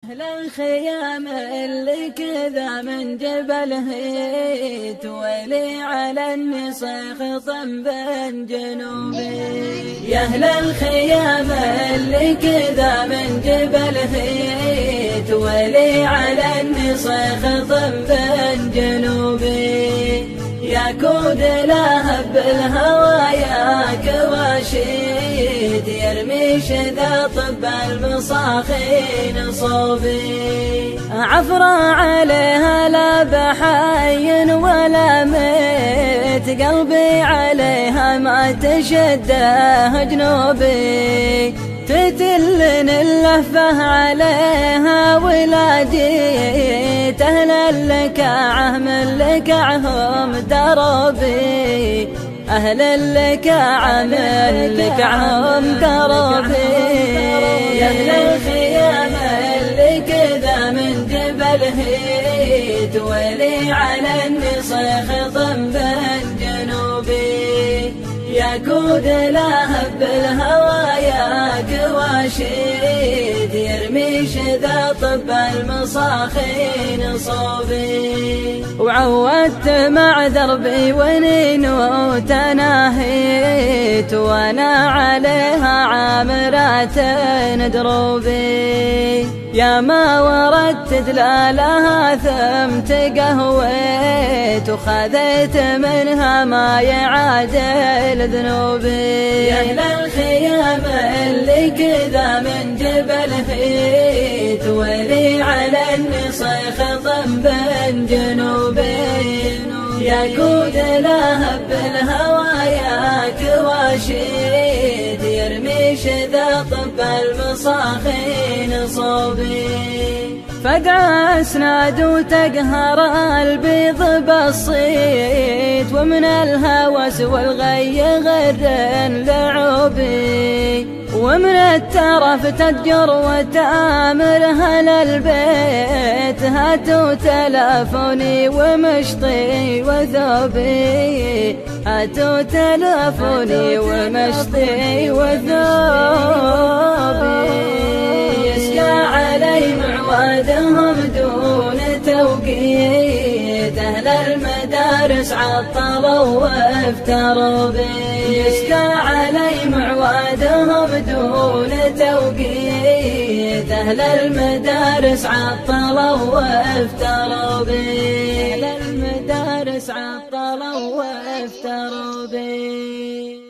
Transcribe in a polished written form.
أهل الخيام اللي كذا من جبله تولي على النصيخ طنبا جنوبي. يا أهل الخيام اللي كذا من جبله تولي على النصيخ طنبا جنوبي. يا كود لهب الهوايا كواشيد يرمي شذا طب المصاخين صوبي. عفرة عليها لا بحي ولا ميت قلبي عليها ما تشده جنوبي. تتلن اللهفة عليها ولادي أهل اللكاعة من لكعهم دربي. أهل اللكاعة من لكعهم دربي. يا أهل الخيام اللي كذا من جبله تولي على النصيخ طنبا جنوبي. يا كود لهب الهوايا كواشيد يرمي شذا طب المصاخين صوبي. وعودت مع دربي ونين تناهيت وانا عليها عامرات دروبي. يا ما وردت دلالها ثم تقهويت وخذيت منها ما يعادل ذنوبي. يا أهل الخيام اللي كذا من جبله تولي على النصيخ طنبا جنوبي. يا كود لهب الهوايا كواشيد يرمي شذا طب المصاخين صوبي. فقع اسناد وتقهر البيض بالصيت ومن الهوس والغي غر لعوبي. ومن الترف تدجر وتآمر أهل البيت هاتوا تلافوني ومشطي وثوبي. هاتوا تلافوني ومشطي وثوبي. يسقى علي معوادهم دون توقيت أهل المدارس عطلوا وافتروا بي. يسقى علي معوادهم دون توقيت أهل المدارس عطلوا وافتروا بي. أهل المدارس عطلوا وافتروا بي.